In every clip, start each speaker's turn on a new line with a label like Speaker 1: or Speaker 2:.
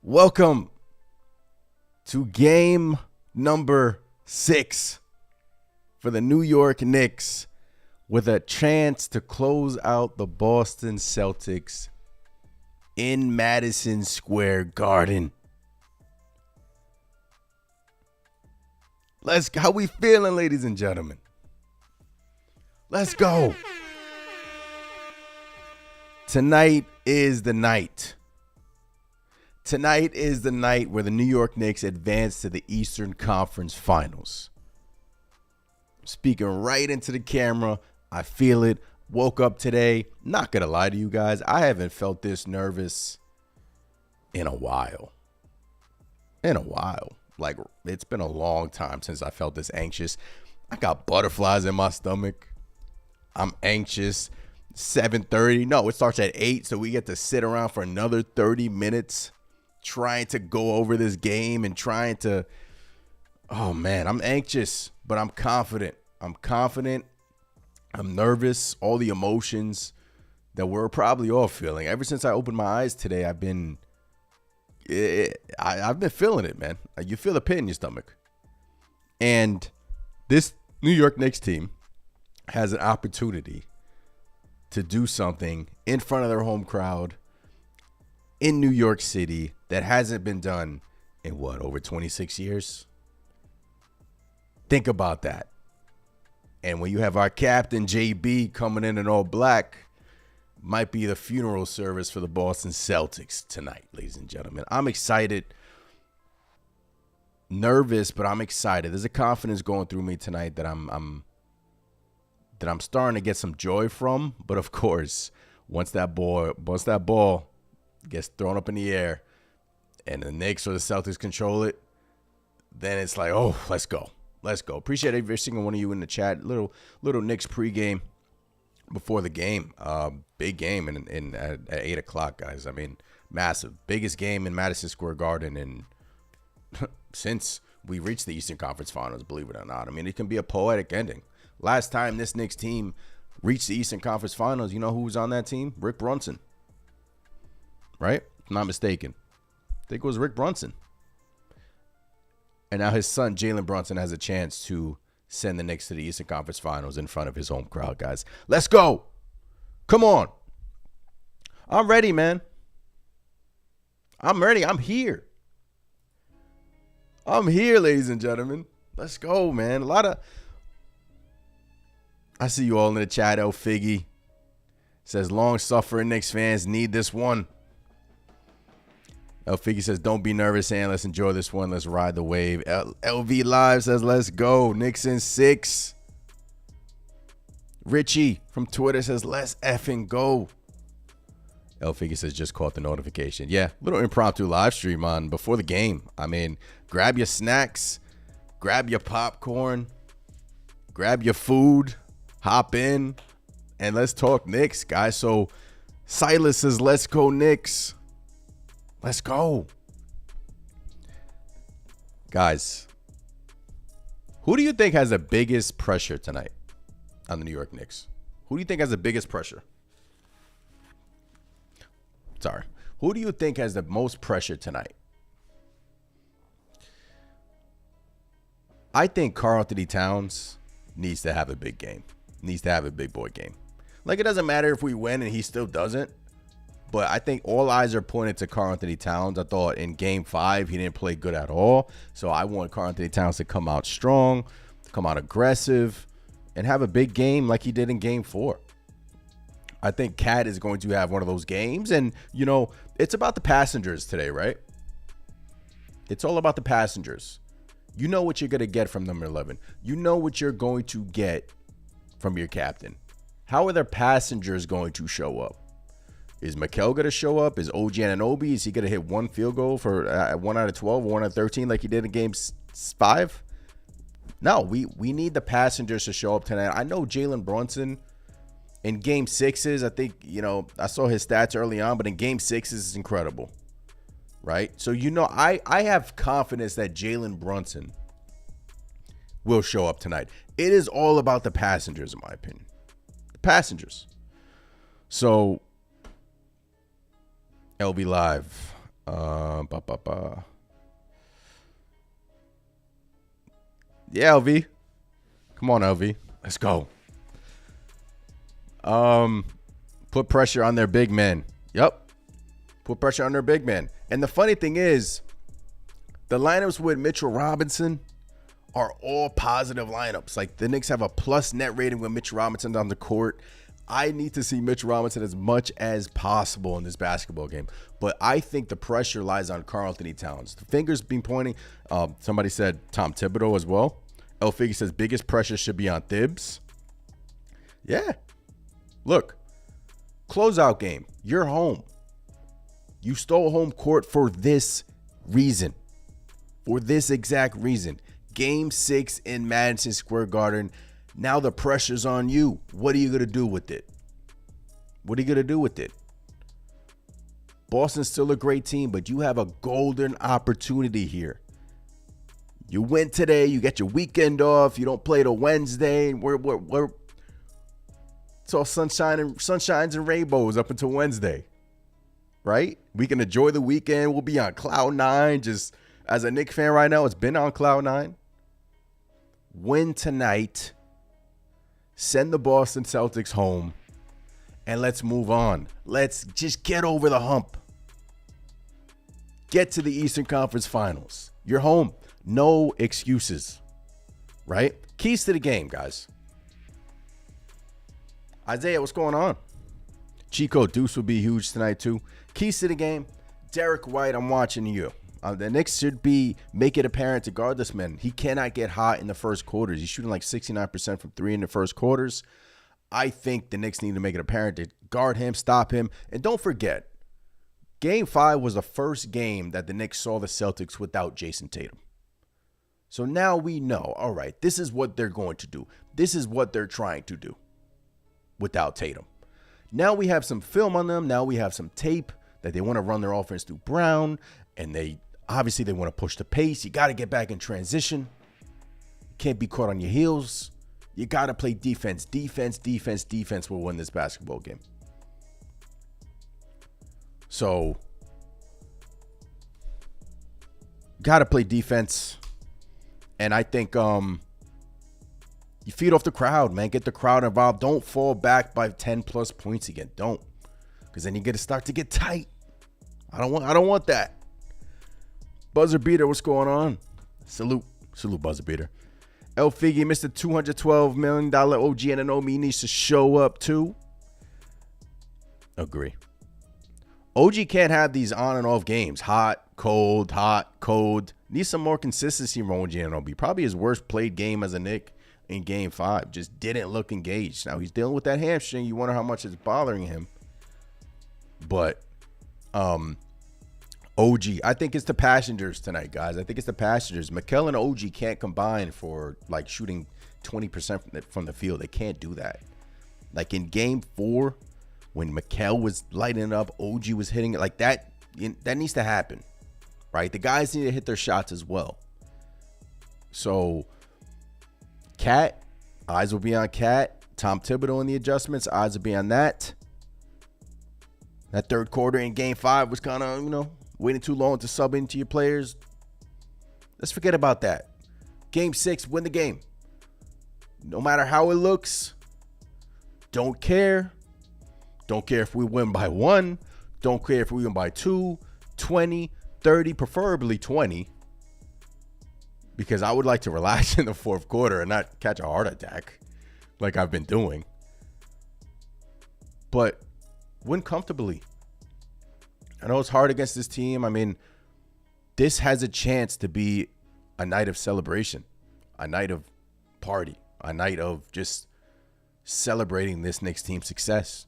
Speaker 1: Welcome to game number 6 for the New York Knicks with a chance to close out the Boston Celtics in Madison Square Garden. How we feeling, ladies and gentlemen? Let's go. Tonight is the night. Tonight is the night where the New York Knicks advance to the Eastern Conference Finals. Speaking right into the camera, I feel it. Woke up today. Not going to lie to you guys, I haven't felt this nervous in a while. Like, it's been a long time since I felt this anxious. I got butterflies in my stomach. I'm anxious. 7:30. No, it starts at 8, so we get to sit around for another 30 minutes trying to go over this game and oh man, I'm anxious, but I'm confident. I'm nervous. All the emotions that we're probably all feeling. Ever since I opened my eyes today, I've been feeling it, man. You feel the pit in your stomach. And this New York Knicks team has an opportunity to do something in front of their home crowd in New York City that hasn't been done in over 26 years? Think about that. And when you have our captain, JB, coming in all black, might be the funeral service for the Boston Celtics tonight, ladies and gentlemen. I'm excited. Nervous, but I'm excited. There's a confidence going through me tonight that I'm starting to get some joy from. But of course, once that ball gets thrown up in the air and the Knicks or the Celtics control it, then it's like, oh, let's go. Appreciate every single one of you in the chat. Little Knicks pregame before the game. Big game at 8 o'clock, guys. I mean, massive. Biggest game in Madison Square Garden and since we reached the Eastern Conference Finals, believe it or not. I mean, it can be a poetic ending. Last time this Knicks team reached the Eastern Conference Finals, you know who was on that team? Rick Brunson. Right? If I'm not mistaken. I think it was Rick Brunson. And now his son, Jalen Brunson, has a chance to send the Knicks to the Eastern Conference Finals in front of his home crowd, guys. Let's go. Come on. I'm ready, man. I'm ready. I'm here. Ladies and gentlemen. Let's go, man. I see you all in the chat. El Figgy says, long-suffering Knicks fans need this one. El Figgy says, don't be nervous, and let's enjoy this one. Let's ride the wave. LV Live says, let's go. Knicks in 6. Richie from Twitter says, let's effing go. El Figgy says, just caught the notification. Yeah, little impromptu live stream on before the game. I mean, grab your snacks, grab your popcorn, grab your food, hop in, and let's talk Knicks, guys. So Silas says, let's go Knicks. Let's go. Guys, who do you think has the biggest pressure tonight on the New York Knicks? Who do you think has the biggest pressure? Sorry. Who do you think has the most pressure tonight? I think Karl-Anthony Towns needs to have a big game. Needs to have a big boy game. Like, it doesn't matter if we win and he still doesn't. But I think all eyes are pointed to Karl-Anthony Towns. I thought in Game 5 he didn't play good at all. So I want Karl-Anthony Towns to come out strong, come out aggressive, and have a big game like he did in Game 4. I think Cat is going to have one of those games. And, you know, it's about the passengers today, right? It's all about the passengers. You know what you're going to get from number 11. You know what you're going to get from your captain. How are their passengers going to show up? Is Mikal going to show up? Is OG Anunoby? Is he going to hit one field goal for 1 out of 12 or 1 out of 13 like he did in Game 5? No, we need the passengers to show up tonight. I know Jalen Brunson in Game 6s, I think, you know, I saw his stats early on, but in Game 6s is incredible, right? So, you know, I have confidence that Jalen Brunson will show up tonight. It is all about the passengers, in my opinion. The passengers. So, LB Live, Ba, ba, ba. Yeah, LV. Come on, LV. Let's go. Put pressure on their big men. Yep. Put pressure on their big men. And the funny thing is, the lineups with Mitchell Robinson are all positive lineups. Like, the Knicks have a plus net rating with Mitchell Robinson on the court. I need to see Mitchell Robinson as much as possible in this basketball game. But I think the pressure lies on Karl-Anthony Towns. The fingers being pointing. Somebody said Tom Thibodeau as well. El Figgy says biggest pressure should be on Thibs. Yeah. Look, closeout game. You're home. You stole home court for this reason. For this exact reason. Game 6 in Madison Square Garden. Now the pressure's on you. What are you going to do with it? What are you going to do with it? Boston's still a great team, but you have a golden opportunity here. You win today. You get your weekend off. You don't play till Wednesday. It's all sunshines and rainbows up until Wednesday, right? We can enjoy the weekend. We'll be on cloud nine. Just as a Knicks fan right now, it's been on cloud nine. Win tonight. Send the Boston Celtics home. And let's move on. Let's just get over the hump. Get to the Eastern Conference Finals. You're home. No excuses, right? Keys to the game, guys. Isaiah, what's going on? Chico, Deuce will be huge tonight too. Keys to the game. Derek White, I'm watching you. The Knicks should make it apparent to guard this man. He cannot get hot in the first quarters. He's shooting like 69% from 3 in the first quarters. I think the Knicks need to make it apparent to guard him, stop him. And don't forget, Game 5 was the first game that the Knicks saw the Celtics without Jason Tatum. So now we know, all right, this is what they're going to do. This is what they're trying to do without Tatum. Now we have some film on them. Now we have some tape that they want to run their offense through Brown. And they want to push the pace. You got to get back in transition. You can't be caught on your heels. You got to play defense. Defense will win this basketball game. So, got to play defense. And I think you feed off the crowd, man. Get the crowd involved. Don't fall back by 10-plus points again. Don't. Because then you get to start to get tight. I don't want that. Buzzer Beater, what's going on? Salute, Buzzer Beater. El Figgy, Mr. $212 million OG Anunoby needs to show up too. Agree. OG can't have these on and off games. Hot, cold. Needs some more consistency from OG Anunoby. Probably his worst played game as a Knick in Game 5. Just didn't look engaged. Now he's dealing with that hamstring. You wonder how much it's bothering him. But OG, I think it's the passengers tonight, guys. I think it's the passengers. Mikal and OG can't combine for like shooting 20% from the field. They can't do that. Like in Game 4, when Mikal was lighting up, OG was hitting it like that. That needs to happen, right? The guys need to hit their shots as well. So, Cat, eyes will be on Cat. Tom Thibodeau in the adjustments, eyes will be on that. That third quarter in Game 5 was kind of, waiting too long to sub into your players. Let's forget about that. Game 6, win the game. No matter how it looks, don't care. Don't care if we win by 1. Don't care if we win by 2, 20, 30, preferably 20. Because I would like to relax in the fourth quarter and not catch a heart attack like I've been doing. But win comfortably. I know it's hard against this team. I mean, this has a chance to be a night of celebration, a night of party, a night of just celebrating this Knicks team success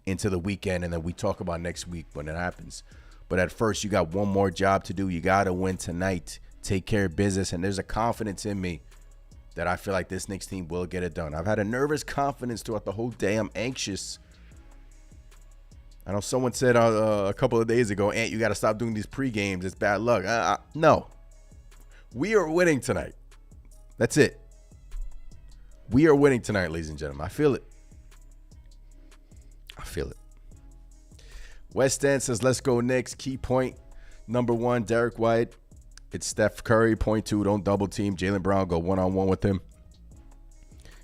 Speaker 1: into the weekend. And then we talk about next week when it happens. But at first, you got one more job to do. You got to win tonight. Take care of business. And there's a confidence in me that I feel like this Knicks team will get it done. I've had a nervous confidence throughout the whole day. I'm anxious. I know someone said a couple of days ago, Ant, you got to stop doing these pre-games. It's bad luck. No. We are winning tonight. That's it. We are winning tonight, ladies and gentlemen. I feel it. West End says, let's go Knicks. Key point. Number 1, Derek White. It's Steph Curry, point 2, don't double team. Jaylen Brown, go one-on-one with him.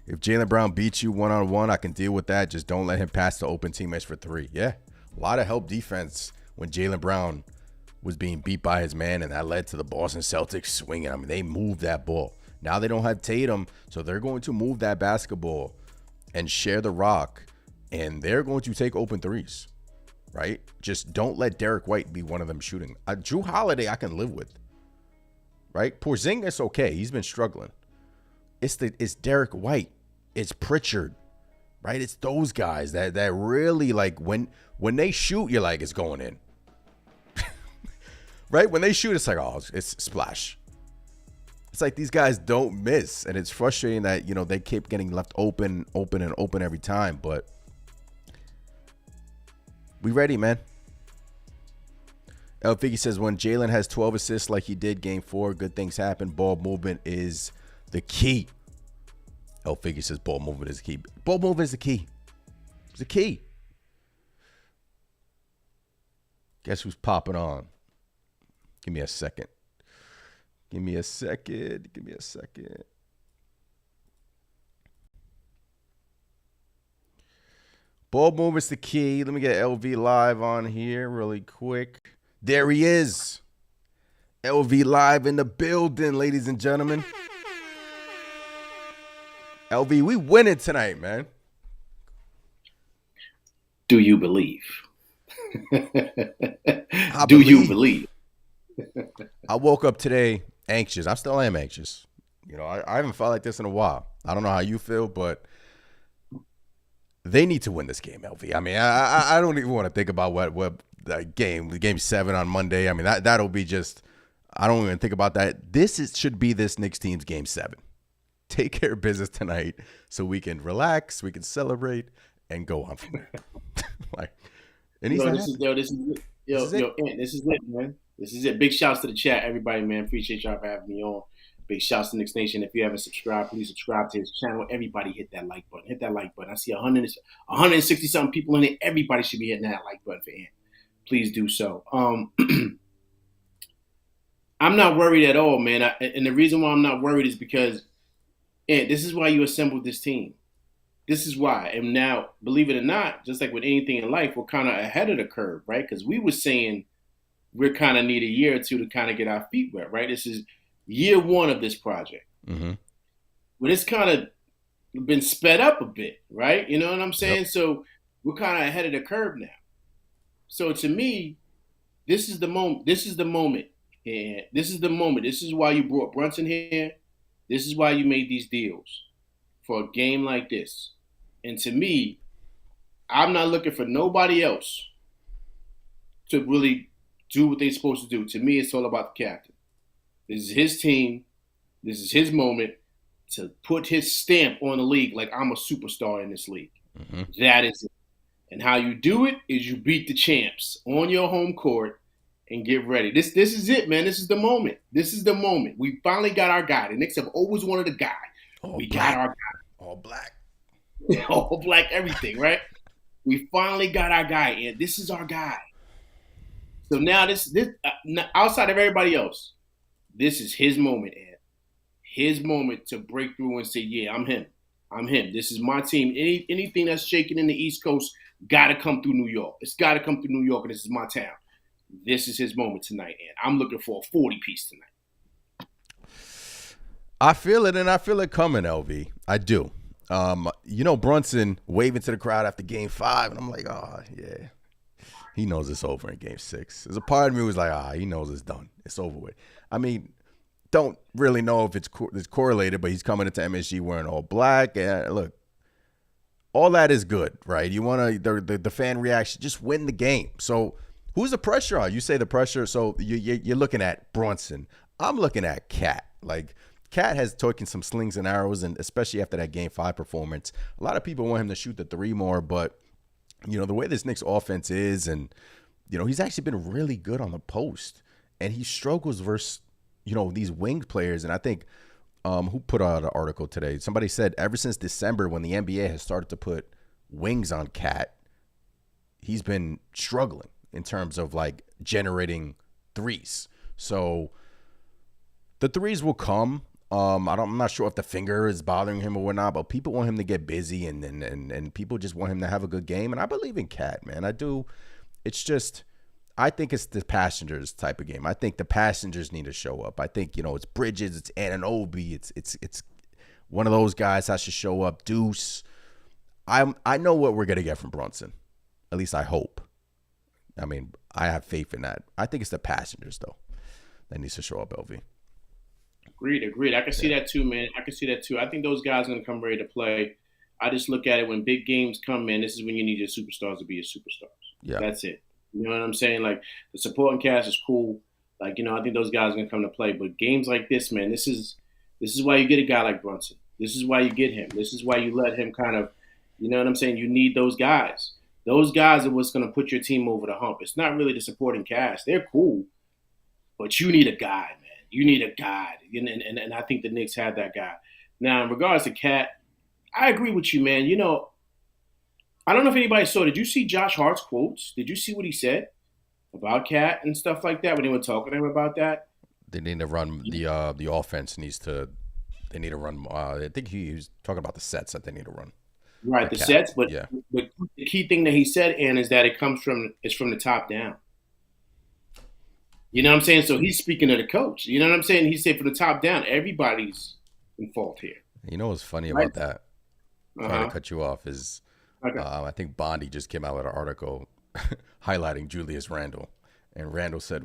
Speaker 1: If Jaylen Brown beats you one-on-one, I can deal with that. Just don't let him pass the open teammates for 3. Yeah, a lot of help defense when Jaylen Brown was being beat by his man, and that led to the Boston Celtics swinging. I mean, they moved that ball. Now they don't have Tatum, so they're going to move that basketball and share the rock, and they're going to take open threes, right? Just don't let Derek White be one of them shooting. Drew Holiday, I can live with, right? Porzingis, okay, he's been struggling. It's Derek White, it's Pritchard, right? It's those guys that really, like, when they shoot, you're like, it's going in, right? When they shoot, it's like, oh, it's splash. It's like these guys don't miss, and it's frustrating that, you know, they keep getting left open every time. But we ready, man. El Figgy says, when Jaylen has 12 assists like he did game 4, good things happen. Ball movement is the key. El Figgy says ball movement is the key. Ball movement is the key. It's the key. Guess who's popping on? Give me a second. Give me a second. Ball movement's the key. Let me get LV live on here really quick. There he is. LV live in the building, ladies and gentlemen. LV, we winning tonight, man.
Speaker 2: Do you believe?
Speaker 1: Do you believe? I woke up today anxious. I still am anxious. You know, I haven't felt like this in a while. I don't know how you feel, but they need to win this game, LV. I mean, I don't even want to think about what game 7 on Monday. I mean, that'll be just, I don't even think about that. Should be this Knicks team's game 7. Take care of business tonight so we can relax, we can celebrate, and go on from there.
Speaker 2: This is it, man. This is it. Big shouts to the chat, everybody, man. Appreciate y'all for having me on. Big shouts to Knicks Nation. If you haven't subscribed, please subscribe to his channel. Everybody hit that like button. Hit that like button. I see 160-something people in it. Everybody should be hitting that like button for Ant. Please do so. I'm not worried at all, man. And the reason why I'm not worried is because, Ant, this is why you assembled this team. This is why. And now, believe it or not, just like with anything in life, we're kind of ahead of the curve, right? Because we were saying we kind of need a year or two to kind of get our feet wet, right? This is year 1 of this project. Mm-hmm. But it's kind of been sped up a bit, right? You know what I'm saying? Yep. So we're kind of ahead of the curve now. So to me, this is the moment. This is the moment. And this is the moment. This is why you brought Brunson here. This is why you made these deals for a game like this. And to me, I'm not looking for nobody else to really do what they're supposed to do. To me, it's all about the captain. This is his team. This is his moment to put his stamp on the league like I'm a superstar in this league. Mm-hmm. That is it. And how you do it is you beat the champs on your home court and get ready. This is it, man. This is the moment. This is the moment. We finally got our guy. The Knicks have always wanted a guy. Got our guy.
Speaker 1: All black.
Speaker 2: All black, everything, right? We finally got our guy, and this is our guy. So now this outside of everybody else, this is his moment, Ed. His moment to break through and say, yeah, I'm him. I'm him. This is my team. Anything that's shaking in the East Coast got to come through New York. It's got to come through New York, and this is my town. This is his moment tonight, and I'm looking for a 40-piece tonight.
Speaker 1: I feel it, and I feel it coming, LV. I do. You know, Brunson waving to the crowd after game 5, and I'm like, oh, yeah. He knows it's over in game 6. There's a part of me who was like, he knows it's done. It's over with. I mean, don't really know if it's correlated, but he's coming into MSG wearing all black. And look, all that is good, right? You want to the fan reaction, just win the game. So who's the pressure on? You say the pressure. So you're looking at Brunson. I'm looking at Cat. Like, Cat has taken some slings and arrows, and especially after that game 5 performance, a lot of people want him to shoot the 3 more, but you know, the way this Knicks offense is, and you know, he's actually been really good on the post, and he struggles versus, you know, these winged players. And I think who put out an article today? Somebody said ever since December, when the NBA has started to put wings on Cat, he's been struggling in terms of like generating threes. So the threes will come. I'm not sure if the finger is bothering him or whatnot, but people want him to get busy, and people just want him to have a good game. And I believe in Cat, man. I do. It's just, I think it's the passengers type of game. I think the passengers need to show up. I think, it's Bridges, it's Anunoby, it's one of those guys has to show up. Deuce. I know what we're gonna get from Brunson. At least I hope. I mean, I have faith in that. I think it's the passengers though that needs to show up, LV.
Speaker 2: Agreed. I can see
Speaker 1: Yeah.
Speaker 2: that too, man. I can see that too. I think those guys are going to come ready to play. I just look at it when big games come, man. This is when you need your superstars to be your superstars.
Speaker 1: Yeah.
Speaker 2: That's it. You know what I'm saying? Like the supporting cast is cool. Like I think those guys are going to come to play. But games like this, man, this is why you get a guy like Brunson. This is why you get him. This is why you let him kind of, you know what I'm saying? You need those guys. Those guys are what's going to put your team over the hump. It's not really the supporting cast. They're cool, but you need a guy, man. You need a guy, and I think the Knicks had that guy. Now, in regards to Cat, I agree with you, man. I don't know if anybody saw. Did you see Josh Hart's quotes? Did you see what he said about Cat and stuff like that when they were talking to him about that?
Speaker 1: They need to run the offense needs to. They need to run. I think he was talking about the sets that they need to run.
Speaker 2: Right,
Speaker 1: For
Speaker 2: the
Speaker 1: Cat.
Speaker 2: sets, but
Speaker 1: Yeah.
Speaker 2: the key thing that he said, Ann, is that it's from the top down. You know what I'm saying? So he's speaking to the coach. You know what I'm saying? He said from the top down, everybody's in fault here.
Speaker 1: You know what's funny
Speaker 2: Right?
Speaker 1: about that?
Speaker 2: Uh
Speaker 1: Sorry to
Speaker 2: huh.
Speaker 1: cut you off. Is
Speaker 2: Okay.
Speaker 1: I think Bondi just came out with an article highlighting Julius Randle, and Randle said,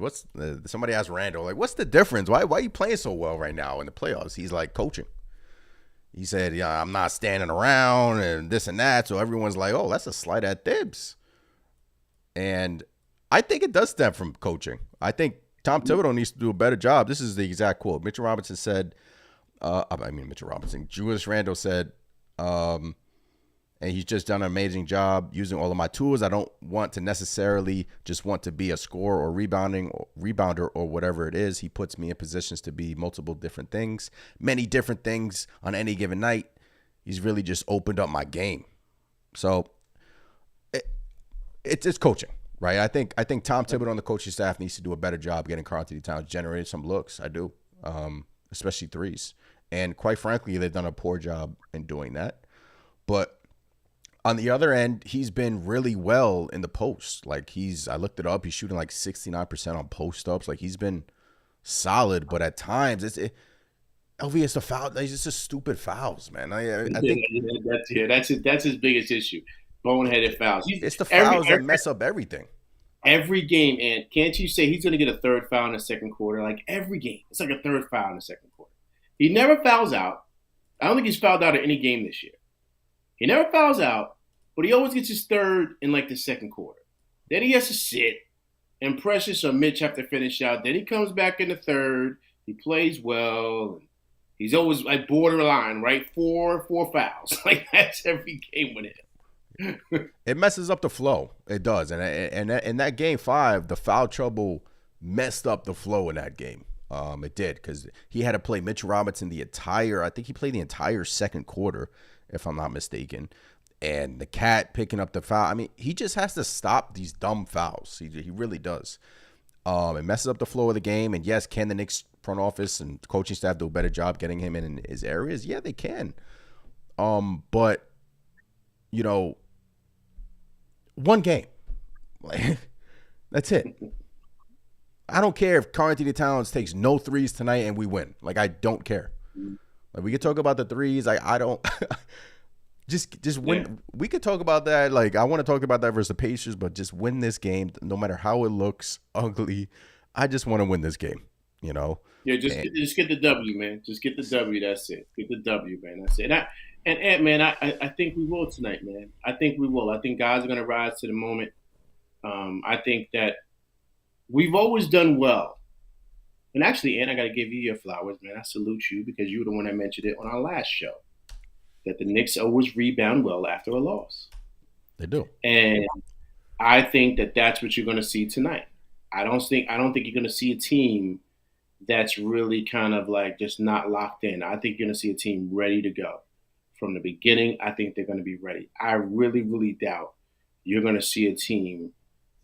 Speaker 1: Somebody asked Randle, like, what's the difference? Why are you playing so well right now in the playoffs? He's like, coaching. He said, yeah, I'm not standing around and this and that. So everyone's like, oh, that's a slight at Thibs. And I think it does stem from coaching. I think Tom Thibodeau needs to do a better job. This is the exact quote. Mitchell Robinson said, Mitchell Robinson, Julius Randle said, and he's just done an amazing job using all of my tools. I don't want to necessarily just want to be a scorer or rebounder or whatever it is. He puts me in positions to be multiple different things, many different things on any given night. He's really just opened up my game. So it's coaching, right? I think Tom Thibodeau on the coaching staff needs to do a better job getting Karl Anthony Towns generating some looks. I do, especially threes. And quite frankly, they've done a poor job in doing that. But on the other end, he's been really well in the post. Like I looked it up, he's shooting like 69% on post ups. Like he's been solid, but at times LV is the foul. It's just stupid fouls, man. I think
Speaker 2: That's his biggest issue. Boneheaded fouls.
Speaker 1: it's the
Speaker 2: Every,
Speaker 1: fouls that
Speaker 2: every
Speaker 1: mess up everything.
Speaker 2: every game, and can't you say he's going to get a third foul in the second quarter? Like every game, it's like a third foul in the second quarter. He never fouls out. I don't think he's fouled out in any game this year. He never fouls out, but he always gets his third in like the second quarter. Then he has to sit, and Precious or Mitch have to finish out. Then he comes back in the third. He plays well. He's always like borderline, right? Four fouls. Like that's every game with him.
Speaker 1: It messes up the flow. It does. And in that game 5, the foul trouble messed up the flow in that game. It did because he had to play Mitchell Robinson I think he played the entire second quarter, if I'm not mistaken. And the Cat picking up the foul. I mean, he just has to stop these dumb fouls. He really does. It messes up the flow of the game. And yes, can the Knicks front office and coaching staff do a better job getting him in his areas? Yeah, they can. But one game. That's it. I don't care if Karl Anthony Towns takes no threes tonight and we win. Like, I don't care. Like, we could talk about the threes. I don't just win. Yeah. We could talk about that. Like, I want to talk about that versus the Pacers, but just win this game, no matter how it looks ugly. I just want to win this game,
Speaker 2: Yeah, just get the W, man. Just get the W. That's it. Get the W, man. That's it. And man, I think we will tonight, man. I think we will. I think guys are going to rise to the moment. I think that we've always done well. And actually, Ann, I got to give you your flowers, man. I salute you because you were the one that mentioned it on our last show, that the Knicks always rebound well after a loss.
Speaker 1: They do.
Speaker 2: And I think that that's what you're going to see tonight. I don't think you're going to see a team that's really kind of like just not locked in. I think you're going to see a team ready to go. From the beginning, I think they're going to be ready. I really, really doubt you're going to see a team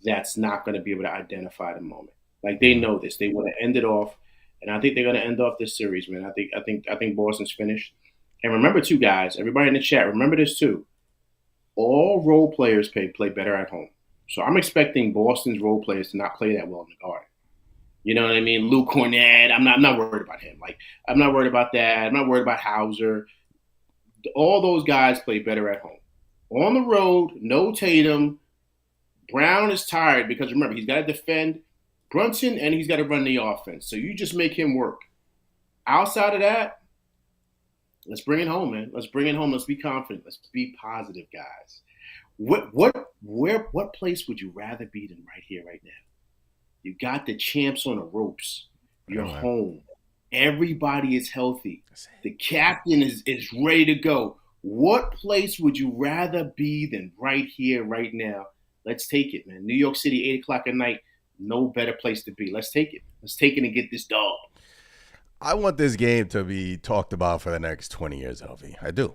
Speaker 2: that's not going to be able to identify the moment. Like they
Speaker 1: Mhm.
Speaker 2: know this. They want to end it off, and I think they're going to end off this series, man. I think Boston's finished. And remember, too, guys, everybody in the chat, remember this too. All role players play better at home. So I'm expecting Boston's role players to not play that well in the Garden. You know what I mean? Luke Cornett. I'm not worried about him. Like I'm not worried about that. I'm not worried about Hauser. All those guys play better at home. On the road, no Tatum. Brown is tired because remember he's got to defend Brunson and he's got to run the offense. So you just make him work. Outside of that, let's bring it home, man. Let's bring it home. Let's be confident. Let's be positive, guys. What place would you rather be than right here, right now? You got the champs on the ropes. You're
Speaker 1: Yeah, man.
Speaker 2: home. Everybody is healthy. The captain is ready to go. What place would you rather be than right here, right now? Let's take it, man. New York City, 8 o'clock at night. No better place to be. Let's take it. Let's take it and get this dog.
Speaker 1: I want this game to be talked about for the next 20 years, LV. I do.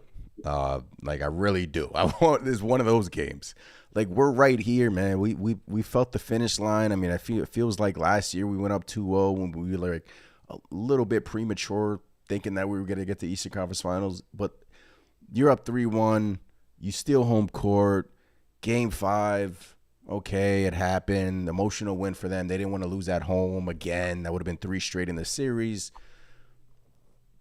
Speaker 1: Like I really do. I want this one of those games. Like we're right here, man. We felt the finish line. I mean, I feel it feels like last year we went up 2-0 when we were like a little bit premature thinking that we were going to get the Eastern Conference Finals, but you're up 3-1, you steal home court, game 5. Okay, it happened. Emotional win for them. They didn't want to lose at home again. That would have been 3 straight in the series.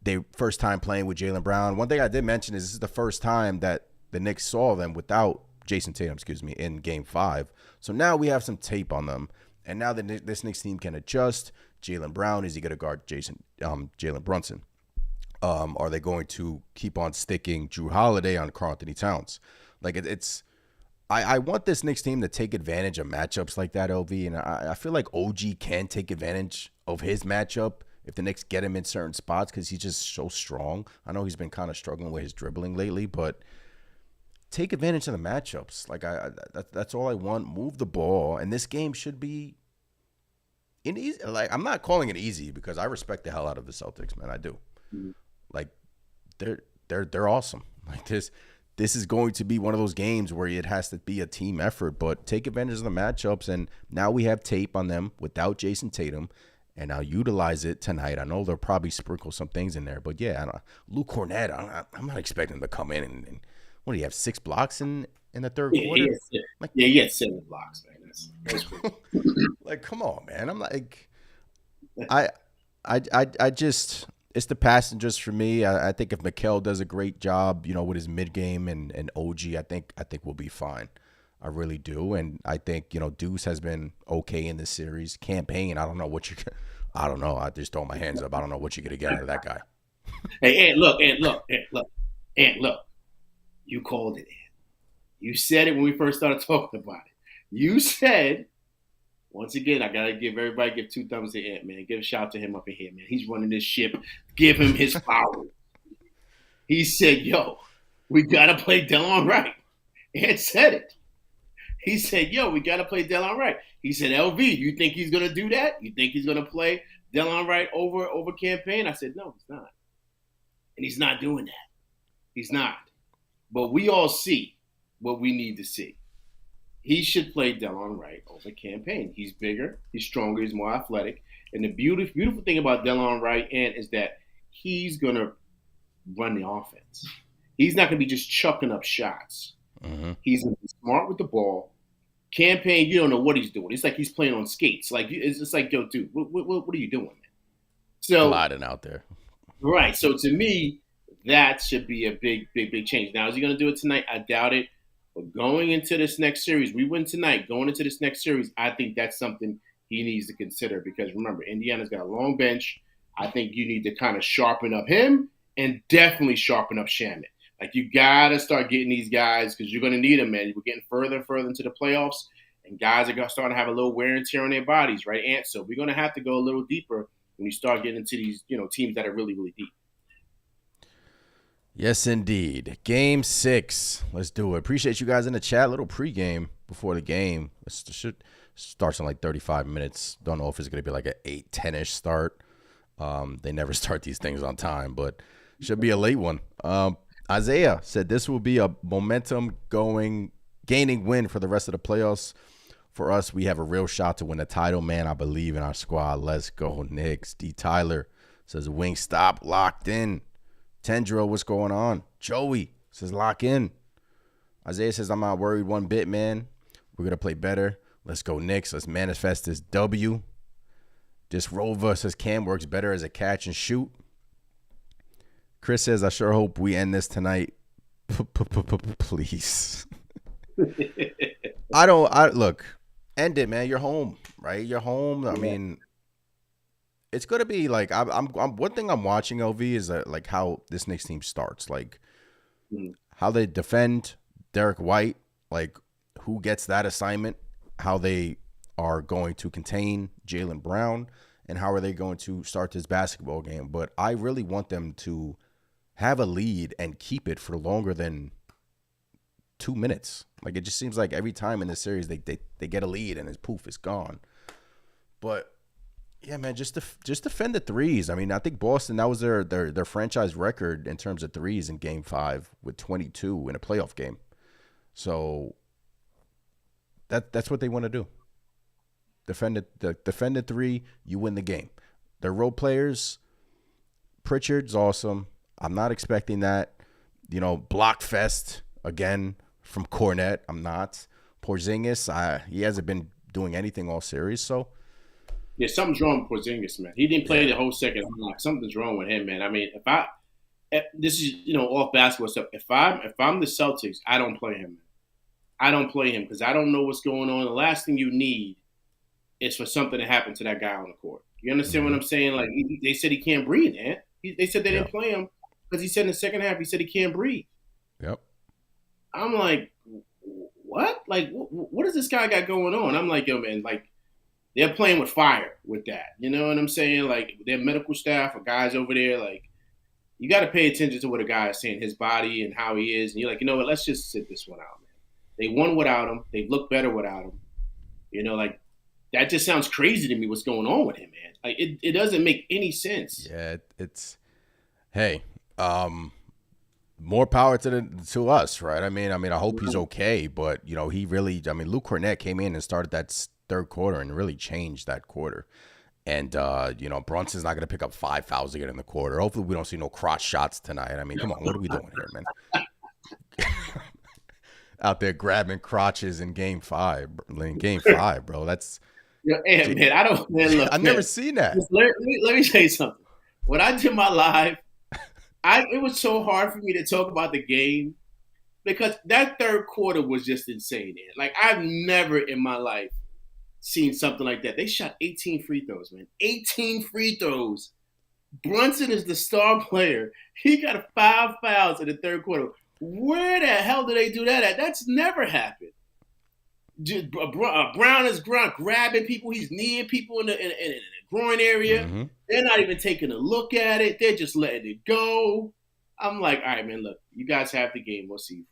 Speaker 1: They first time playing with Jaylen Brown. One thing I did mention is this is the first time that the Knicks saw them without Jason Tatum, in Game 5. So now we have some tape on them, and now this Knicks team can adjust. Jaylen Brown, is he going to guard Jalen Brunson? Are they going to keep on sticking Drew Holiday on Karl Anthony Towns? Like it's. I want this Knicks team to take advantage of matchups like that, LV, and I feel like OG can take advantage of his matchup if the Knicks get him in certain spots because he's just so strong. I know he's been kind of struggling with his dribbling lately, but take advantage of the matchups. Like that's all I want. Move the ball, and this game should be in easy. Like I'm not calling it easy because I respect the hell out of the Celtics, man. I do.
Speaker 2: Mm-hmm.
Speaker 1: Like they're awesome. Like this is going to be one of those games where it has to be a team effort, but take advantage of the matchups. And now we have tape on them without Jason Tatum, and I'll utilize it tonight. I know they'll probably sprinkle some things in there, but yeah, Luke Cornett, I'm not expecting him to come in and what do you have, 6 blocks in the third quarter? Like,
Speaker 2: He had 7 blocks, man. That's cool.
Speaker 1: like, come on, man. I'm like, I, I just. It's the passengers for me. I think if Mikal does a great job, with his mid game and OG, I think we'll be fine. I really do, and I think Deuce has been okay in this series. Campaign, I don't know what I don't know. I just throw my hands up. I don't know what you're gonna get out of that guy.
Speaker 2: Hey, Ant, look. You called it, Ant. You said it when we first started talking about it. You said, once again, I gotta give 2 thumbs to Ant, man. Give a shout to him up in here, man. He's running this ship. Give him his power. He said, "Yo, we gotta play Delon Wright." Ant said it. He said, "Yo, we gotta play Delon Wright." He said, "LV, you think he's gonna do that? You think he's gonna play Delon Wright over campaign?" I said, "No, he's not, and he's not doing that. He's not." But we all see what we need to see. He should play Delon Wright over campaign. He's bigger, he's stronger, he's more athletic. And the beautiful thing about Delon Wright is that he's gonna run the offense. He's not gonna be just chucking up shots.
Speaker 1: Mm-hmm.
Speaker 2: He's gonna be smart with the ball. Campaign, you don't know what he's doing. It's like he's playing on skates. Like it's just like, yo, dude, what are you doing, man? So
Speaker 1: Gliding out there.
Speaker 2: right. So to me, that should be a big change. Now, is he going to do it tonight? I doubt it. But going into this next series, we win tonight. Going into this next series, I think that's something he needs to consider because remember, Indiana's got a long bench. I think you need to kind of sharpen up him and definitely sharpen up Shannon. Like you got to start getting these guys because you're going to need them, man. We're getting further and further into the playoffs, and guys are going to start to have a little wear and tear on their bodies, right, Ant? So we're going to have to go a little deeper when you start getting into these, teams that are really, really deep.
Speaker 1: Yes, indeed. Game 6. Let's do it. Appreciate you guys in the chat. Little pregame before the game. It should starts in like 35 minutes. Don't know if it's going to be like an 8-10-ish start. They never start these things on time, but should be a late one. Isaiah said this will be a momentum gaining win for the rest of the playoffs For us, we have a real shot to win the title, man. I believe in our squad. Let's go, Knicks. D. Tyler says, wing stop, locked in. Tendril, what's going on? Joey says, lock in. Isaiah says, I'm not worried one bit, man. We're going to play better. Let's go, Knicks. Let's manifest this W. Disrova says, Cam works better as a catch and shoot. Chris says, I sure hope we end this tonight. Please. Look, end it, man. You're home, right? You're home. I mean, it's gonna be like I'm one thing I'm watching, LV, is like how this Knicks team starts, like how they defend Derek White, like who gets that assignment, how they are going to contain Jaylen Brown, and how are they going to start this basketball game. But I really want them to have a lead and keep it for longer than 2 minutes. Like, it just seems like every time in this series they get a lead and it's poof, it's gone. But yeah, man, just defend the threes. I mean, I think Boston, that was their franchise record in terms of threes in Game 5 with 22 in a playoff game. So that's what they want to do. Defend the three, you win the game. Their role players, Pritchard's awesome. I'm not expecting that, block fest again from Cornette. I'm not. Porzingis, he hasn't been doing anything all series, so.
Speaker 2: Yeah, something's wrong with Porzingis, man. He didn't play the whole second half. Something's wrong with him, man. I mean, this is, off basketball stuff. If I'm the Celtics, I don't play him. I don't play him because I don't know what's going on. The last thing you need is for something to happen to that guy on the court. You understand what I'm saying? Like, they said he can't breathe, man. They said they didn't play him because he said in the second half, he said he can't breathe.
Speaker 1: Yep.
Speaker 2: I'm like, what? Like, what does this guy got going on? I'm like, yo, man, like, they're playing with fire with that. You know what I'm saying? Like, their medical staff or guys over there, like, you got to pay attention to what a guy is saying, his body and how he is. And you're like, you know what? Let's just sit this one out, man. They won without him. They look better without him. Like, that just sounds crazy to me what's going on with him, man. Like, it doesn't make any sense.
Speaker 1: Yeah, hey, more power to us, right? I mean, I hope he's okay, but he really, Luke Cornette came in and started that third quarter and really changed that quarter. And Brunson's not going to pick up 5 fouls again in the quarter. Hopefully, we don't see no crotch shots tonight. I mean, come on, what are we doing here, man? Out there grabbing crotches in Game 5, bro. That's
Speaker 2: man. I don't. Man, look,
Speaker 1: I've never seen that.
Speaker 2: Let me tell you something. When I did my live, it was so hard for me to talk about the game because that third quarter was just insane. Man. Like, I've never in my life seen something like that. They shot 18 free throws, man. 18 free throws. Brunson is the star player. He got 5 fouls in the third quarter. Where the hell did they do that at? That's never happened. Brown is grabbing people. He's kneeing people in the groin area. Mm-hmm. They're not even taking a look at it. They're just letting it go. I'm like, all right, man, look, you guys have the game. We'll see you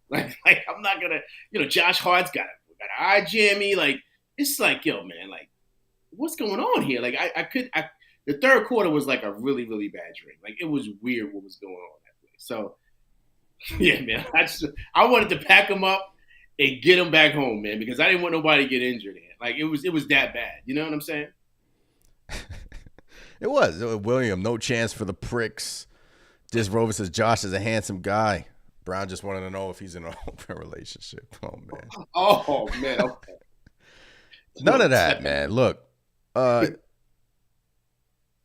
Speaker 2: Friday. Like I'm not going to, Josh Hart's got an eye jammy. Like, it's like, yo, man, like, what's going on here? Like, the third quarter was like a really, really bad dream. Like, it was weird what was going on that way. So, yeah, man, I wanted to pack them up and get them back home, man, because I didn't want nobody to get injured. Like, it was that bad. You know what I'm saying?
Speaker 1: It was. William, no chance for the pricks. Disrover says Josh is a handsome guy. Brown just wanted to know if he's in an open relationship. Oh, man.
Speaker 2: Oh, man. Okay.
Speaker 1: None of that, man. Look, I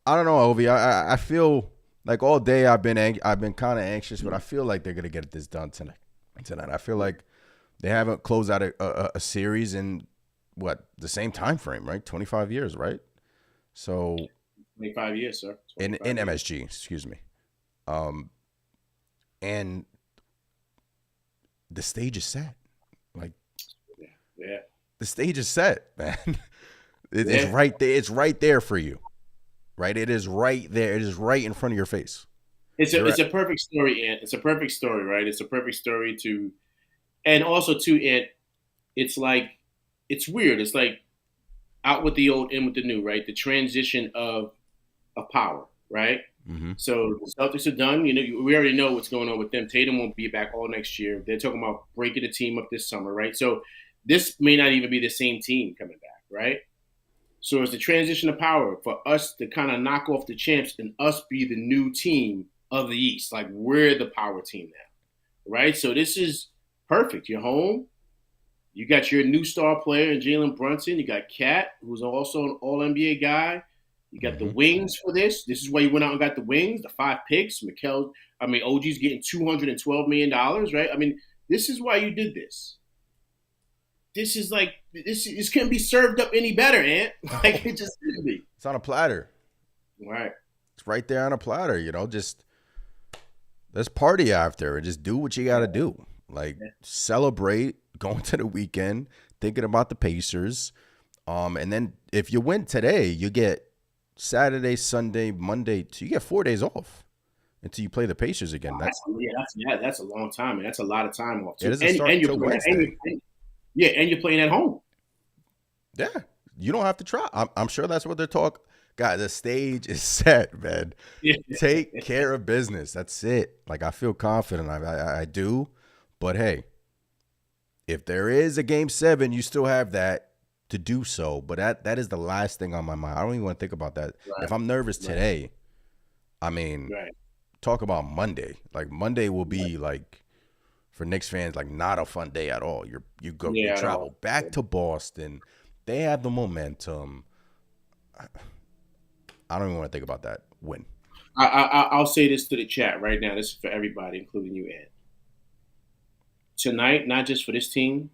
Speaker 1: don't know, Ovi. I feel like all day I've been kind of anxious, but I feel like they're gonna get this done tonight. I feel like they haven't closed out a series in the same time frame, right? 25 years, right? So
Speaker 2: 25 years, sir.
Speaker 1: In MSG, excuse me. And the stage is set. Like,
Speaker 2: yeah.
Speaker 1: The stage is set, man. It's right there. It's right there for you, right? It is right there. It is right in front of your face.
Speaker 2: It's a perfect story, Ant. It's a perfect story, right? It's a perfect story and also Ant. It's like, it's weird. It's like out with the old, in with the new, right? The transition of power, right? Mm-hmm. So the Celtics are done. We already know what's going on with them. Tatum won't be back all next year. They're talking about breaking the team up this summer, right? So this may not even be the same team coming back, right? So it's the transition of power for us to kind of knock off the champs and us be the new team of the East. Like we're the power team now, right? So this is perfect. You're home. You got your new star player in Jalen Brunson. You got Cat, who's also an All NBA guy. You got the wings for this. This is why you went out and got the wings, the 5 picks. OG's getting $212 million, right? I mean, this is why you did this. This is like this couldn't be served up any better, Ant. Like it just couldn't be.
Speaker 1: It's on a platter.
Speaker 2: Right.
Speaker 1: It's right there on a platter. Just let's party after and just do what you got to do. Like celebrate going to the weekend, thinking about the Pacers, and then if you win today, you get Saturday, Sunday, Monday. So you get 4 days off until you play the Pacers again.
Speaker 2: That's a long time, and that's a lot of time off.
Speaker 1: It doesn't start until Wednesday.
Speaker 2: And you're playing at home.
Speaker 1: Yeah, you don't have to try. I'm sure that's what they're talking. God, the stage is set, man. Yeah. Take care of business. That's it. Like I feel confident. I do. But hey, if there is a game 7, you still have that to do so. But that is the last thing on my mind. I don't even want to think about that. Right. If I'm nervous today, I mean, talk about Monday. Like Monday will be like for Knicks fans, like not a fun day at all. You travel back to Boston. They have the momentum. I don't even want to think about that win.
Speaker 2: I'll say this to the chat right now. This is for everybody, including you, Ed. Tonight, not just for this team,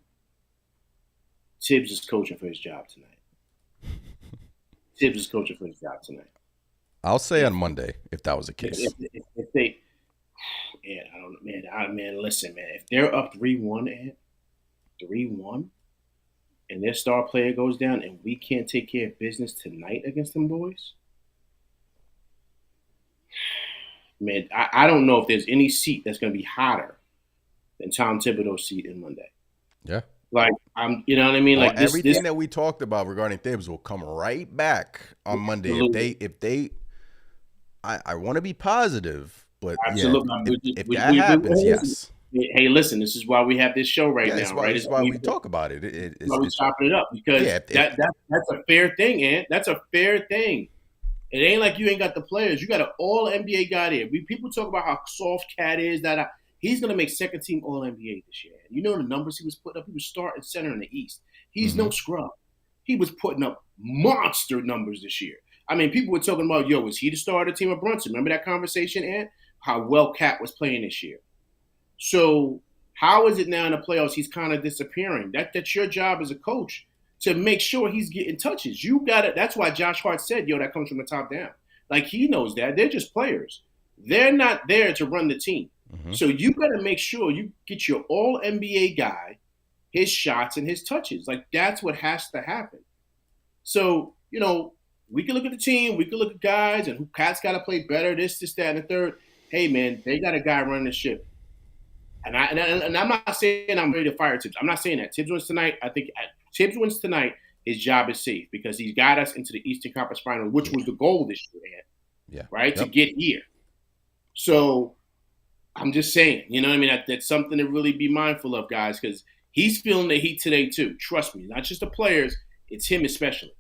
Speaker 2: Tibbs is coaching for his job tonight. Tibbs is coaching for his job tonight.
Speaker 1: I'll say on Monday if that was the case.
Speaker 2: If they, I don't know, man. Listen, man. If they're up 3-1, Ed, 3-1, and their star player goes down, and we can't take care of business tonight against them boys, man, I don't know if there's any seat that's going to be hotter than Tom Thibodeau's seat in Monday.
Speaker 1: Yeah.
Speaker 2: Like, you know what I mean?
Speaker 1: Like everything that we talked about regarding Thibs will come right back on Monday. Absolutely. If they, I want to be positive, but absolutely. If that happens, yes.
Speaker 2: Hey, listen, this is why we have this show right now, right?
Speaker 1: It's why we talk about it. It's
Speaker 2: why we chopping it up because that's a fair thing, Ant. That's a fair thing. It ain't like you ain't got the players. You got an all NBA guy there. People talk about how soft Cat is. He's going to make second team all NBA this year. You know the numbers he was putting up? He was starting center in the East. He's no scrub. He was putting up monster numbers this year. I mean, people were talking about, is he the starter team of Brunson? Remember that conversation, Ant? How well Cat was playing this year. So how is it now in the playoffs he's kind of disappearing? That's your job as a coach to make sure he's getting touches. You got it. That's why Josh Hart said, that comes from the top down. Like he knows that. They're just players. They're not there to run the team. So you got to make sure you get your all NBA guy his shots and his touches. Like that's what has to happen. So, we can look at the team, we can look at guys and who Cat's got to play better, this, that, and the third. Hey, man, they got a guy running the ship. And I'm not saying I'm ready to fire Tibbs. I'm not saying that. Tibbs wins tonight. I think Tibbs wins tonight. His job is safe because he's got us into the Eastern Conference Final, which was the goal this year, man.
Speaker 1: Yeah.
Speaker 2: Right? Yep. To get here. So I'm just saying, you know what I mean? That's something to really be mindful of, guys, because he's feeling the heat today too. Trust me, not just the players, it's him especially.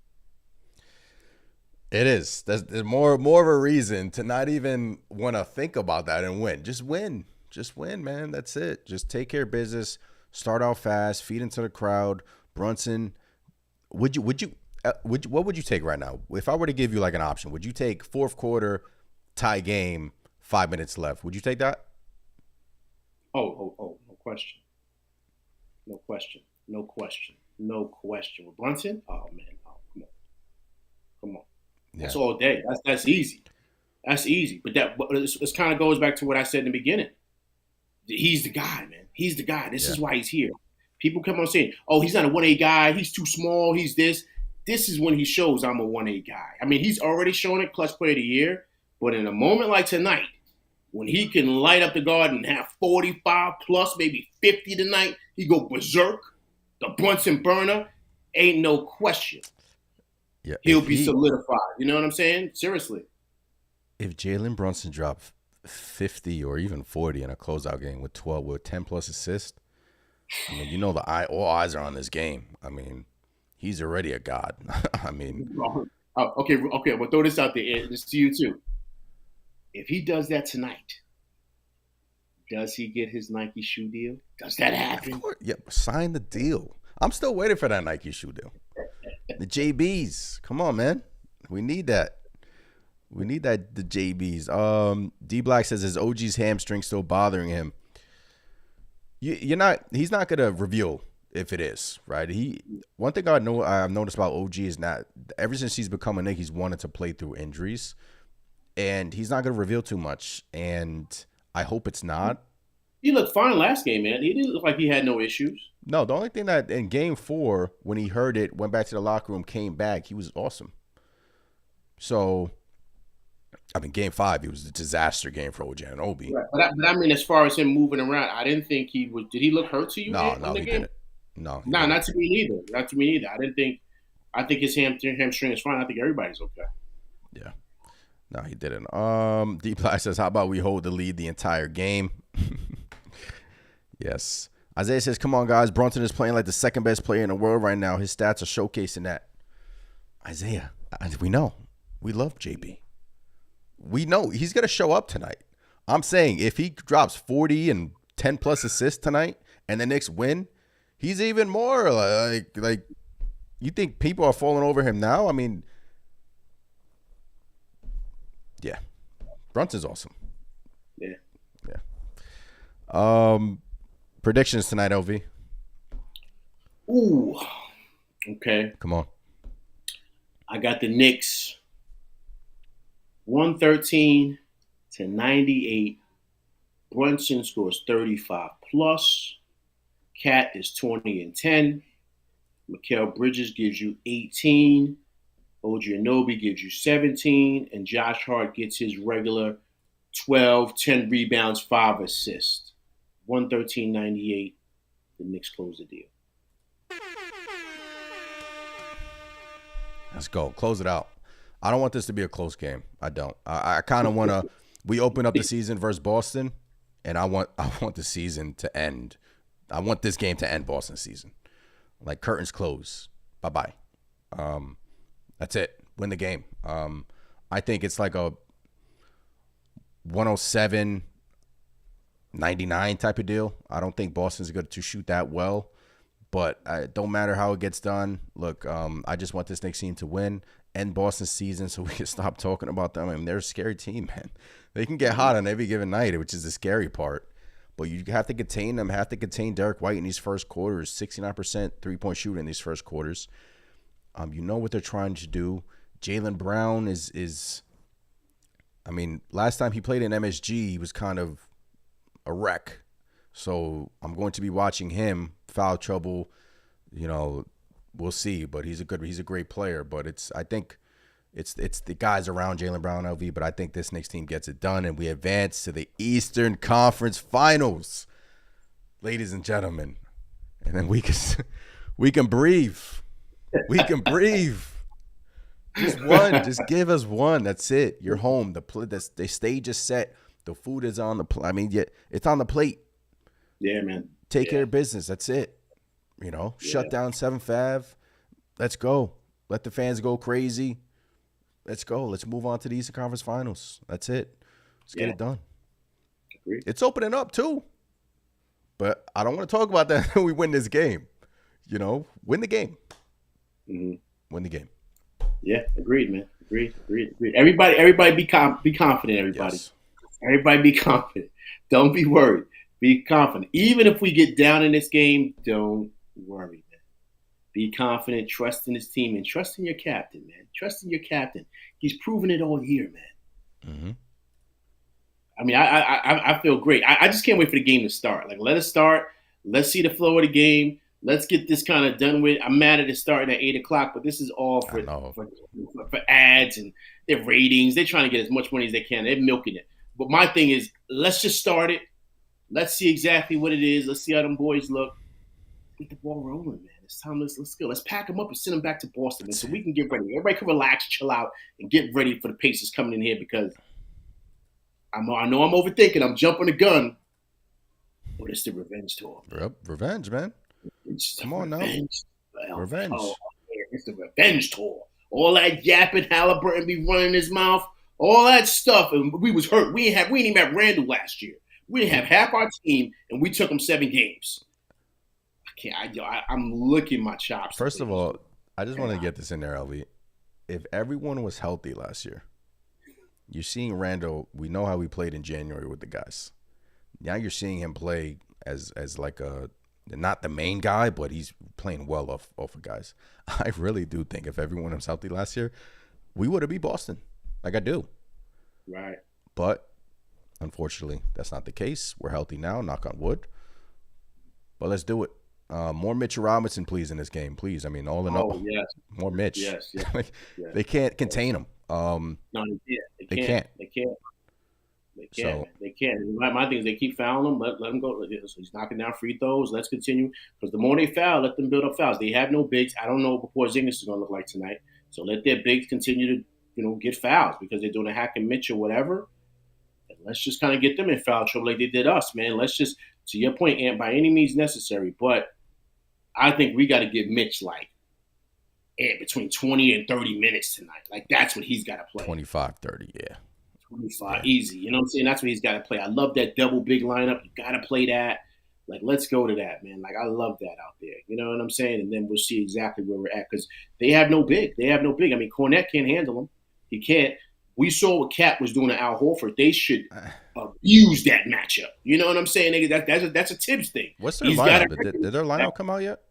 Speaker 1: It is. There's more of a reason to not even want to think about that and win. Just win. Just win, man. That's it. Just take care of business. Start out fast. Feed into the crowd. Brunson, what would you take right now? If I were to give you like an option, would you take fourth quarter, tie game, 5 minutes left? Would you take that?
Speaker 2: Oh, no question. With Brunson? Oh, man. Oh, come on. Yeah. That's all day. That's easy. That's easy. But this kind of goes back to what I said in the beginning. He's the guy, man. He's the guy. This is why he's here. People come on saying, oh, he's not a 1A guy. He's too small. He's this. This is when he shows I'm a 1A guy. I mean, he's already shown it, clutch player of the year. But in a moment like tonight, when he can light up the garden and have 45 plus, maybe 50 tonight, he go berserk. The Brunson burner, ain't no question. Yeah, he'll be solidified. You know what I'm saying? Seriously.
Speaker 1: If Jalen Brunson dropped 50 or even 40 in a closeout game with 10 plus assists, I mean, you know, all eyes are on this game. I mean, he's already a god. I mean,
Speaker 2: Okay, okay. Well, throw this out there. This to you too. If he does that tonight, does he get his Nike shoe deal? Does that
Speaker 1: of
Speaker 2: happen?
Speaker 1: course, yeah, sign the deal. I'm still waiting for that Nike shoe deal. The JBs, come on, man. We need that. We need that. The JBs. D Black says his OG's hamstring still bothering him. You're not. He's not gonna reveal if it is right. One thing I've noticed about OG is not ever since he's become a Knick, he's wanted to play through injuries, and he's not gonna reveal too much. And I hope it's not.
Speaker 2: He looked fine last game, man. He didn't look like he had no issues.
Speaker 1: No, the only thing that in Game 4 when he heard it, went back to the locker room, came back, he was awesome. So I mean, Game 5, it was a disaster game for OG Anunoby.
Speaker 2: Right. But I mean, as far as him moving around, I didn't think he was. Did he look hurt to you
Speaker 1: No,
Speaker 2: in
Speaker 1: no,
Speaker 2: the
Speaker 1: he
Speaker 2: game?
Speaker 1: didn't. No, he
Speaker 2: No,
Speaker 1: didn't.
Speaker 2: not to me neither. Not to me neither. I didn't think. I think his hamstring is fine. I think everybody's okay.
Speaker 1: Yeah. No, he didn't. D Black says, how about we hold the lead the entire game? Yes. Isaiah says, come on, guys. Brunson is playing like the second best player in the world right now. His stats are showcasing that. Isaiah, we know. We love JB. We know he's going to show up tonight. I'm saying if he drops 40 and 10 plus assists tonight and the Knicks win, he's even more like you think people are falling over him now? I mean, yeah. Brunson's awesome.
Speaker 2: Yeah.
Speaker 1: Yeah. Predictions tonight, LV.
Speaker 2: Ooh. Okay.
Speaker 1: Come on.
Speaker 2: I got the Knicks 113 to 98. Brunson scores 35 plus. Cat is 20 and 10. Mikal Bridges gives you 18. OG Anunoby gives you 17. And Josh Hart gets his regular 12, 10 rebounds, 5 assists. 113-98. The Knicks close the deal.
Speaker 1: Let's go. Close it out. I don't want this to be a close game. I don't. I kind of want to. We open up the season versus Boston, and I want the season to end. I want this game to end Boston's season. Like curtains close. Bye-bye. That's it. Win the game. I think it's like a 107-99 type of deal. I don't think Boston's going to shoot that well, but it don't matter how it gets done. Look, I just want this Knicks team to win, end Boston's season so we can stop talking about them. I mean, they're a scary team, man. They can get hot on every given night, which is the scary part. But you have to contain them, have to contain Derek White in these first quarters, 69% three-point shooting in these first quarters. You know what they're trying to do. Jaylen Brown is I mean, last time he played in MSG, he was kind of a wreck. So I'm going to be watching him. Foul trouble, we'll see. But he's a great player. But I think it's the guys around Jaylen Brown, LV. But I think this Knicks team gets it done, and we advance to the Eastern Conference Finals, ladies and gentlemen. And then we can breathe. We can breathe. Just one. Just give us one. That's it. You're home. The stage is set. The food is on the plate. I mean, it's on the plate.
Speaker 2: Yeah, man.
Speaker 1: Take care of business. That's it. Shut down 7th Ave. Let's go. Let the fans go crazy. Let's go. Let's move on to the Eastern Conference Finals. That's it. Let's get it done.
Speaker 2: Agreed.
Speaker 1: It's opening up, too. But I don't want to talk about that until we win this game. Win the game.
Speaker 2: Mm-hmm.
Speaker 1: Win the game.
Speaker 2: Yeah, agreed, man. Agreed. Everybody be confident, everybody.
Speaker 1: Yes.
Speaker 2: Everybody be confident. Don't be worried. Be confident. Even if we get down in this game, don't worry, man. Be confident, trust in this team, and trust in your captain, man. Trust in your captain. He's proven it all year, man.
Speaker 1: Mm-hmm.
Speaker 2: I mean, I feel great. I just can't wait for the game to start. Like, let it start. Let's see the flow of the game. Let's get this kind of done with. I'm mad at it starting at 8 o'clock, but this is all for ads and their ratings. They're trying to get as much money as they can. They're milking it. But my thing is, let's just start it. Let's see exactly what it is. Let's see how them boys look. Get the ball rolling, man. It's time. Let's go. Let's pack them up and send them back to Boston, man, so we can get ready. Everybody can relax, chill out, and get ready for the Pacers coming in here because I know I'm overthinking. I'm jumping the gun. But it's the revenge tour, man.
Speaker 1: Yep, revenge, man.
Speaker 2: It's the
Speaker 1: Come on now,
Speaker 2: revenge. Well, oh,
Speaker 1: revenge.
Speaker 2: man, it's the revenge tour. All that yapping, Halliburton be running his mouth, all that stuff, and we was hurt. We didn't even have Randall last year. We didn't have half our team, and we took them 7 games. I can't. I'm licking my chops.
Speaker 1: First of all, I just want to get this in there, LV. If everyone was healthy last year, you're seeing Randall. We know how he played in January with the guys. Now you're seeing him play as like a not the main guy, but he's playing well off of guys. I really do think if everyone was healthy last year, we would have beat Boston. Like I do.
Speaker 2: Right.
Speaker 1: But unfortunately, that's not the case. We're healthy now, knock on wood. But let's do it. More Mitchell Robinson, please, in this game, please. I mean, all in all,
Speaker 2: yes.
Speaker 1: more Mitch.
Speaker 2: Yes.
Speaker 1: Like, they can't contain him.
Speaker 2: No, they can't. They can't. They can't.
Speaker 1: So,
Speaker 2: they can't. My thing is they keep fouling him. Let him go. He's knocking down free throws. Let's continue because the more they foul, let them build up fouls. They have no bigs. I don't know what Porzingis is going to look like tonight. So let their bigs continue to get fouls because they're doing a hack and Mitch or whatever. And let's just kind of get them in foul trouble like they did us, man. Let's just, to your point, Ant, by any means necessary. But I think we got to get Mitch between 20 and 30 minutes tonight. Like that's what he's got to play.
Speaker 1: 25, 30, yeah.
Speaker 2: 25, easy. You know what I'm saying? That's what he's got to play. I love that double big lineup. You got to play that. Like, let's go to that, man. Like, I love that out there. You know what I'm saying? And then we'll see exactly where we're at because they have no big. I mean, Cornette can't handle him. He can't. We saw what Cat was doing to Al Horford. They should abuse that matchup. You know what I'm saying? That's a Tibbs thing.
Speaker 1: What's their lineup? Did their lineup come out yet?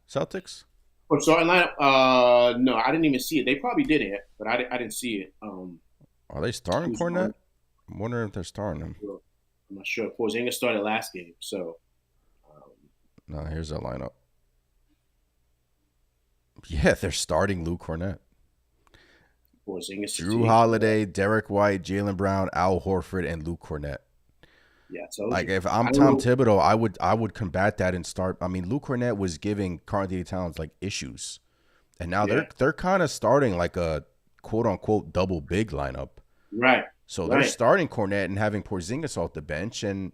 Speaker 1: Celtics?
Speaker 2: Oh, sorry, lineup? No, I didn't even see it. They probably did it, but I didn't see it.
Speaker 1: Are they starting Cornette? I'm wondering if they're starting him.
Speaker 2: I'm not sure. Porzingis started last game, so.
Speaker 1: No, here's that lineup. Yeah, they're starting Luke Cornette.
Speaker 2: Porzingis,
Speaker 1: Drew Holiday, Derek White, Jaylen Brown, Al Horford, and Luke Cornette.
Speaker 2: Yeah,
Speaker 1: like if I'm Tom Thibodeau, I would combat that and start. I mean, Luke Cornette was giving Karl-Anthony Towns like issues, and now they're kind of starting like a quote unquote double big lineup.
Speaker 2: Right.
Speaker 1: So they're starting Cornette and having Porzingis off the bench, and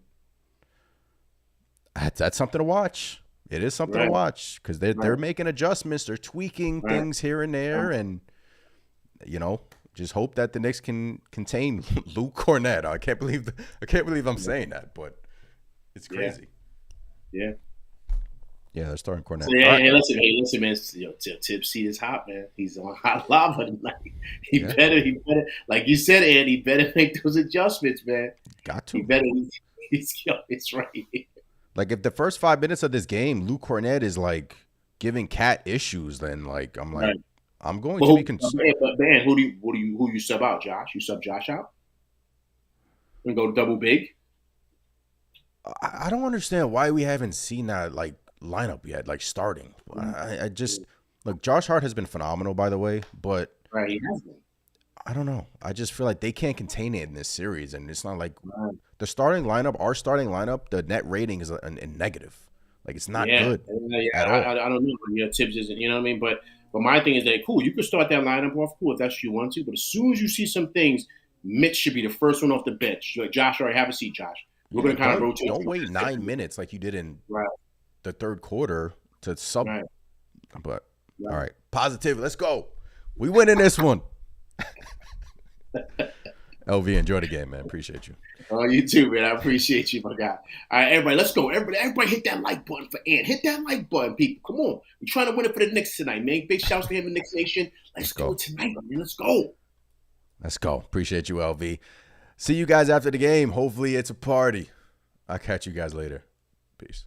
Speaker 1: that's something to watch. It is something to watch because they're making adjustments, they're tweaking things here and there, and just hope that the Knicks can contain Luke Cornette. I can't believe I'm saying that, but it's crazy.
Speaker 2: Yeah.
Speaker 1: Yeah, they're starting Cornette.
Speaker 2: So, hey, listen, man. Tibbs seat is hot, man. He's on hot lava tonight. He better, like you said, Ed, he better make those adjustments, man.
Speaker 1: Got to.
Speaker 2: He better. It's right.
Speaker 1: Like if the first 5 minutes of this game, Luke Cornette is like giving Cat issues, then like I'm like. Right. I'm going to be concerned.
Speaker 2: But man, who you sub out, Josh? You sub Josh out and go double big?
Speaker 1: I don't understand why we haven't seen that like lineup yet, like starting. I just look. Josh Hart has been phenomenal, by the way, but
Speaker 2: he has been.
Speaker 1: I don't know. I just feel like they can't contain it in this series, and it's not like the starting lineup. Our starting lineup, the net rating is a negative. Like it's not good at all.
Speaker 2: I don't know. Tibbs isn't. You know what I mean? But my thing is that cool. You can start that lineup off cool if that's what you want to. But as soon as you see some things, Mitch should be the first one off the bench. Like, Josh, all right, have a seat, Josh. We're going to kind of rotate.
Speaker 1: Don't wait 9 minutes like you did in the third quarter to sub. Right. But all right, positive. Let's go. We win in this one. LV, enjoy the game, man. Appreciate you.
Speaker 2: Oh, you too, man. I appreciate you, my guy. All right, everybody, let's go. Everybody hit that like button for Ant. Hit that like button, people. Come on. We're trying to win it for the Knicks tonight, man. Big shouts to him and Knicks Nation. Let's go tonight, man. Let's go.
Speaker 1: Let's go. Appreciate you, LV. See you guys after the game. Hopefully it's a party. I'll catch you guys later. Peace.